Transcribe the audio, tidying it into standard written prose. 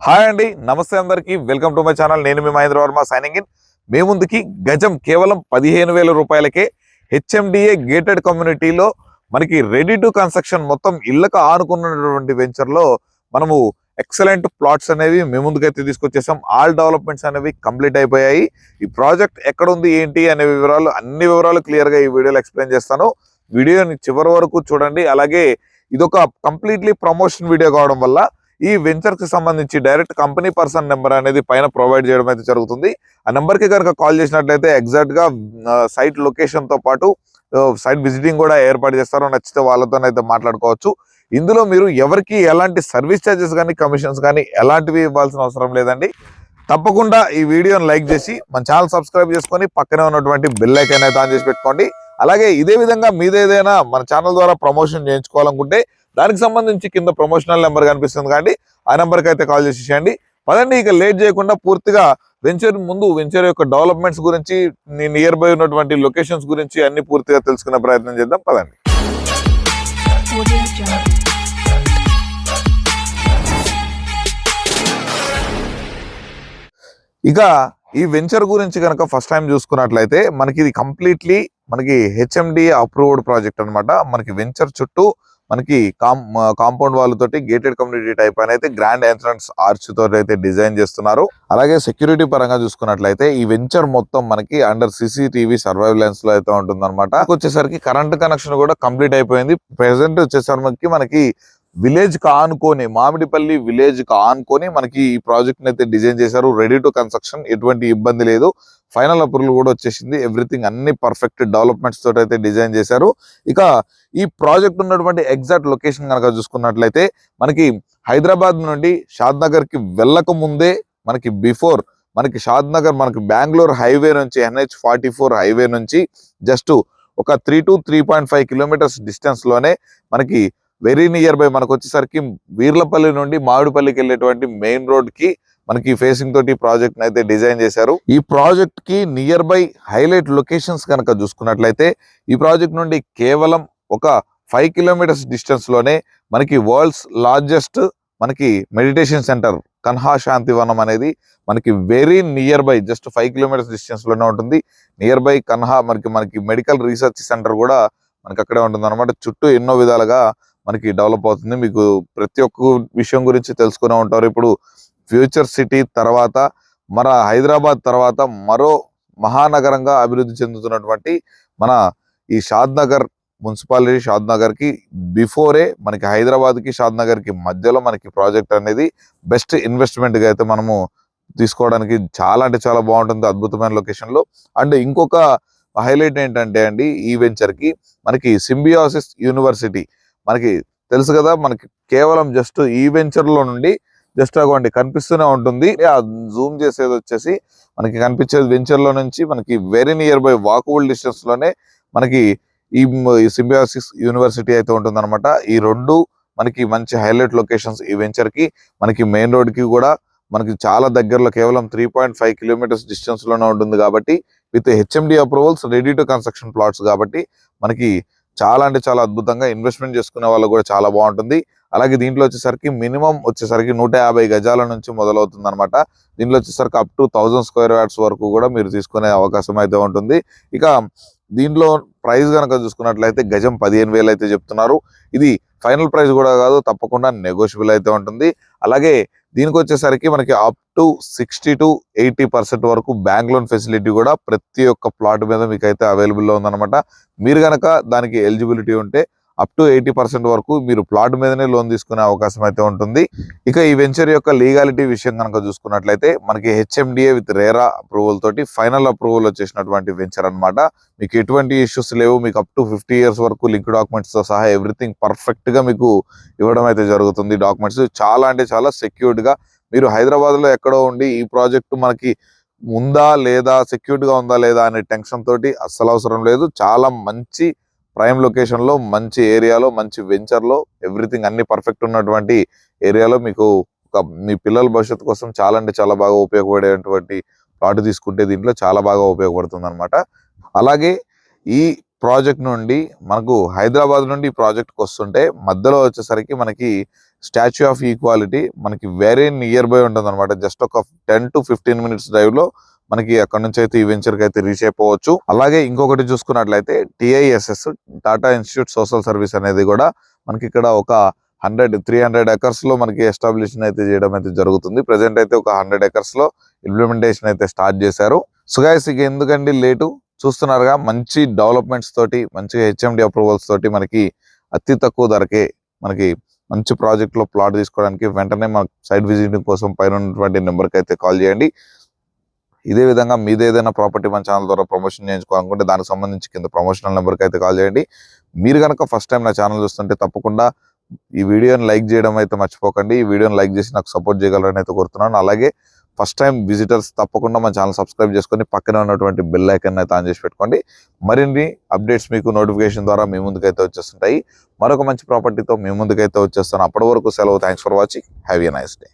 Hi అండి, నమస్తే అందరికి. Welcome to my channel. నేను మీ మహేంద్ర వర్మ సైనింగ్ ఇన్. మీ ముందుకి గజం కేవలం 15,000 రూపాయలకే హెచ్ఎండిఏ గేటెడ్ కమ్యూనిటీలో మనకి రెడీ టు కన్స్ట్రక్షన్ మొత్తం ఇళ్ళకు ఆనుకున్నటువంటి వెంచర్లో మనము ఎక్సలెంట్ ప్లాట్స్ అనేవి మీ ముందుకైతే తీసుకొచ్చేసాం. ఆల్ డెవలప్మెంట్స్ అనేవి కంప్లీట్ అయిపోయాయి. ఈ ప్రాజెక్ట్ ఎక్కడ ఉంది ఏంటి అనే వివరాలు, అన్ని వివరాలు క్లియర్గా ఈ వీడియోలో ఎక్స్ప్లెయిన్ చేస్తాను. వీడియోని చివరి వరకు చూడండి. అలాగే ఇదొక కంప్లీట్లీ ప్రమోషన్ వీడియో కావడం వల్ల ఈ వెంచర్ కి సంబంధించి డైరెక్ట్ కంపెనీ పర్సన్ నెంబర్ అనేది పైన ప్రొవైడ్ చేయడం అయితే జరుగుతుంది. ఆ నెంబర్ కి కనుక కాల్ చేసినట్లయితే ఎగ్జాక్ట్ గా సైట్ లొకేషన్ తో పాటు సైట్ విజిటింగ్ కూడా ఏర్పాటు చేస్తారు. నచ్చితే వాళ్ళతోనైతే మాట్లాడుకోవచ్చు. ఇందులో మీరు ఎవరికి ఎలాంటి సర్వీస్ ఛార్జెస్ కానీ కమిషన్స్ కానీ ఎలాంటివి ఇవ్వాల్సిన అవసరం లేదండి. తప్పకుండా ఈ వీడియోని లైక్ చేసి మన ఛానల్ సబ్స్క్రైబ్ చేసుకొని పక్కనే ఉన్నటువంటి బెల్ ఐకాన్ అయితే ఆన్ చేసి పెట్టుకోండి. అలాగే ఇదే విధంగా మీదేదైనా మన ఛానల్ ద్వారా ప్రమోషన్ చేయించుకోవాలనుకుంటే దానికి సంబంధించి కింద ప్రమోషనల్ నెంబర్ కనిపిస్తుంది కాబట్టి ఆ నెంబర్కి అయితే కాల్ చేసేయండి. పదండి, ఇక లేట్ చేయకుండా పూర్తిగా వెంచర్ యొక్క డెవలప్మెంట్స్ గురించి, నియర్ బై ఉన్నటువంటి లొకేషన్స్ గురించి అన్ని పూర్తిగా తెలుసుకునే ప్రయత్నం చేద్దాం. పదండి. ఇక ఈ వెంచర్ గురించి కనుక ఫస్ట్ టైం చూసుకున్నట్లయితే మనకి ఇది కంప్లీట్లీ హెచ్ఎండిఏ అప్రూవ్డ్ ప్రాజెక్ట్ అనమాట. మనకి వెంచర్ చుట్టూ మనకి కాంపౌండ్ వాళ్ళతోటి గేటెడ్ కమ్యూనిటీ టైప్ అని అయితే గ్రాండ్ ఎంట్రన్స్ ఆర్చ్ తోటి అయితే డిజైన్ చేస్తున్నారు. అలాగే సెక్యూరిటీ పరంగా చూసుకున్నట్లయితే ఈ వెంచర్ మొత్తం మనకి అండర్ సిసిటీవీ సర్వైలెన్స్ లో అయితే ఉంటుంది అనమాట. వచ్చేసరికి కరెంట్ కనెక్షన్ కూడా కంప్లీట్ అయిపోయింది. ప్రెసెంట్ వచ్చేసరికి మనకి విలేజ్ కి ఆనుకొని, మామిడిపల్లి విలేజ్ కి ఆనుకొని మనకి ఈ ప్రాజెక్ట్ అయితే డిజైన్ చేశారు. రెడీ టు కన్స్ట్రక్షన్, ఎటువంటి ఇబ్బంది లేదు. ఫైనల్ అప్రూవల్ కూడా వచ్చేసింది. ఎవ్రీథింగ్ అన్ని పర్ఫెక్ట్ డెవలప్మెంట్స్ తోటి అయితే డిజైన్ చేశారు. ఇక ఈ ప్రాజెక్ట్ ఉన్నటువంటి ఎగ్జాక్ట్ లొకేషన్ కనుక చూసుకున్నట్లయితే మనకి హైదరాబాద్ నుండి షాద్ నగర్ కి వెళ్ళక ముందే మనకి షాద్ నగర్ మనకి బెంగళూరు హైవే నుంచి NH44 హైవే నుంచి జస్ట్ ఒక 3 to 3.5 కిలోమీటర్స్ డిస్టెన్స్ లోనే మనకి వెరీ నియర్ బై మనకు వచ్చేసరికి వీర్లపల్లి నుండి మామిడిపల్లికి వెళ్ళేటువంటి మెయిన్ రోడ్ కి మనకి ఫేసింగ్ తోటి ప్రాజెక్ట్ అయితే డిజైన్ చేశారు. ఈ ప్రాజెక్ట్ కి నియర్ బై హైలైట్ లొకేషన్స్ కనుక చూసుకున్నట్లయితే ఈ ప్రాజెక్ట్ నుండి కేవలం ఒక 5 కిలోమీటర్స్ డిస్టెన్స్ లోనే మనకి వరల్డ్స్ లార్జెస్ట్ మనకి మెడిటేషన్ సెంటర్ కన్హా శాంతివనం అనేది మనకి very near by just 5 kilometres distance లోనే ఉంటుంది. నియర్ బై కన్హా మనకి మెడికల్ రీసెర్చ్ సెంటర్ కూడా మనకి అక్కడే ఉంటుంది అనమాట. చుట్టూ ఎన్నో విధాలుగా మనకి డెవలప్ అవుతుంది. మీకు ప్రతి ఒక్క విషయం గురించి తెలుసుకునే ఉంటారు. ఇప్పుడు ఫ్యూచర్ సిటీ తర్వాత మన హైదరాబాద్ తర్వాత మరో మహానగరంగా అభివృద్ధి చెందుతున్నటువంటి మన ఈ షాద్ నగర్ మున్సిపాలిటీ, షాద్ నగర్ కి బిఫోరే మనకి హైదరాబాద్ కి షాద్ నగర్ కి మధ్యలో మనకి ప్రాజెక్ట్ అనేది బెస్ట్ ఇన్వెస్ట్మెంట్ గా అయితే మనము తీసుకోవడానికి చాలా అంటే చాలా బాగుంటుంది. అద్భుతమైన లొకేషన్ లో. అండ్ ఇంకొక హైలైట్ ఏంటంటే అండి, ఈ వెంచర్ కి మనకి సింబియోసిస్ యూనివర్సిటీ మనకి తెలుసు కదా. మనకి కేవలం జస్ట్ ఈ వెంచర్ లో నుండి జస్ట్ అగోండి కనిపిస్తూనే ఉంటుంది. ఆ జూమ్ చేసేది వచ్చేసి మనకి కనిపించేది వెంచర్ లో నుంచి మనకి very near by walkable distance లోనే మనకి ఈ సింబియోసిస్ యూనివర్సిటీ అయితే ఉంటుంది అనమాట. ఈ రెండు మనకి మంచి హైలైట్ లొకేషన్స్. ఈ వెంచర్ కి మనకి మెయిన్ రోడ్ కి కూడా మనకి చాలా దగ్గరలో కేవలం 3.5 కిలోమీటర్స్ డిస్టెన్స్ లోనే ఉంటుంది. కాబట్టి with HMD approvals, ready to construction plots కాబట్టి మనకి చాలా అంటే చాలా అద్భుతంగా ఇన్వెస్ట్మెంట్ చేసుకునే వాళ్ళు కూడా చాలా బాగుంటుంది. అలాగే దీంట్లో వచ్చేసరికి మినిమం 150 గజాల నుంచి మొదలవుతుంది అనమాట. దీంట్లో వచ్చేసరికి అప్ టు 1000 స్క్వేర్ యార్డ్స్ వరకు కూడా మీరు తీసుకునే అవకాశం అయితే ఉంటుంది. ఇక దీంట్లో ప్రైస్ కనుక చూసుకున్నట్లయితే గజం 15,000 అయితే చెప్తున్నారు. ఇది ఫైనల్ ప్రైస్ కూడా కాదు, తప్పకుండా నెగోషియబుల్ అయితే ఉంటుంది. అలాగే దీనికి వచ్చేసరికి మనకి అప్ టు 60 to 80% వరకు బ్యాంక్ లోన్ ఫెసిలిటీ కూడా ప్రతి ఒక్క ప్లాట్ మీద మీకు అయితే అవైలబుల్లో ఉందన్నమాట. మీరు కనుక దానికి ఎలిజిబిలిటీ ఉంటే అప్ టు 80% వరకు మీరు ప్లాట్ మీదనే లోన్ తీసుకునే అవకాశం అయితే ఉంటుంది. ఇక ఈ వెంచర్ యొక్క లీగాలిటీ విషయం కనుక చూసుకున్నట్లయితే మనకి హెచ్ఎండిఏ విత్ రేరా అప్రూవల్ తోటి ఫైనల్ అప్రూవల్ వచ్చేసినటువంటి వెంచర్ అనమాట. మీకు ఎటువంటి ఇష్యూస్ లేవు. మీకు అప్ టు 50 years వరకు లింక్ డాక్యుమెంట్స్ తో సహా ఎవ్రీథింగ్ పర్ఫెక్ట్ గా మీకు ఇవ్వడం అయితే జరుగుతుంది. డాక్యుమెంట్స్ చాలా అంటే చాలా సెక్యూర్డ్ గా, మీరు హైదరాబాద్ లో ఎక్కడో ఉండి ఈ ప్రాజెక్ట్ మనకి ఉందా లేదా, సెక్యూర్డ్ గా ఉందా లేదా అనే టెన్షన్ తోటి అస్సలు అవసరం లేదు. చాలా మంచి ప్రైమ్ లొకేషన్ లో, మంచి ఏరియాలో, మంచి వెంచర్ లో, ఎవ్రీథింగ్ అన్ని పర్ఫెక్ట్ ఉన్నటువంటి ఏరియాలో మీకు మీ పిల్లల భవిష్యత్తు కోసం చాలా అంటే చాలా బాగా ఉపయోగపడేటువంటి ప్లాట్ తీసుకుంటే దీంట్లో చాలా బాగా ఉపయోగపడుతుంది అనమాట. అలాగే ఈ ప్రాజెక్ట్ నుండి మనకు హైదరాబాద్ నుండి ప్రాజెక్ట్కి వస్తుంటే మధ్యలో వచ్చేసరికి మనకి స్టాచ్యూ ఆఫ్ ఈక్వాలిటీ మనకి వెరీ నియర్ బై ఉంటుంది అనమాట. జస్ట్ ఒక 10 to 15 minutes డ్రైవ్ లో మనకి అక్కడ నుంచి అయితే ఈ వెంచర్ కి అయితే రీచ్ అయిపోవచ్చు. అలాగే ఇంకొకటి చూసుకున్నట్లయితే TISS Tata institute social service అనేది కూడా మనకి ఇక్కడ ఒక 300 acres లో మనకి ఎస్టాబ్లిషన్ అయితే చేయడం అయితే జరుగుతుంది. ప్రెసెంట్ అయితే ఒక 100 acres లో ఇంప్లిమెంటేషన్ అయితే స్టార్ట్ చేశారు. సో గైస్ ఇక ఎందుకండి లేటు, చూస్తున్నారుగా మంచి డెవలప్మెంట్స్ తోటి మంచి HMD అప్రూవల్స్ తోటి మనకి అతి తక్కువ ధరకే మనకి మంచి ప్రాజెక్ట్ లో ప్లాట్ తీసుకోవడానికి వెంటనే మన సైట్ విజిటింగ్ కోసం పైన ఉన్నటువంటి నెంబర్కి అయితే కాల్ చేయండి. ఇదే విధంగా మీది ఏదైనా ప్రాపర్టీ మన ఛానల్ ద్వారా ప్రమోషన్ చేయించుకోవాలనుకుంటే దానికి సంబంధించి కింద ప్రమోషనల్ నెంబర్కి అయితే కాల్ చేయండి. మీరు కనుక ఫస్ట్ టైం నా ఛానల్ చూస్తుంటే తప్పకుండా ఈ వీడియోని లైక్ చేయడం అయితే మర్చిపోకండి. ఈ వీడియోని లైక్ చేసి నాకు సపోర్ట్ చేయగలరని అయితే కోరుతున్నాను. అలాగే ఫస్ట్ టైం విజిటర్స్ తప్పకుండా మన ఛానల్ సబ్స్క్రైబ్ చేసుకొని పక్కనే ఉన్నటువంటి బెల్ ఐకాన్ అయితే ఆన్ చేసి పెట్టుకోండి. మరిన్ని అప్డేట్స్ మీకు నోటిఫికేషన్ ద్వారా మీ ముందుకైతే వచ్చేస్తుంటాయి. మరొక మంచి ప్రాపర్టీతో మీ ముందుకైతే వచ్చేస్తాను. అప్పటి వరకు సెలవు. Thanks for watching. Have a nice day.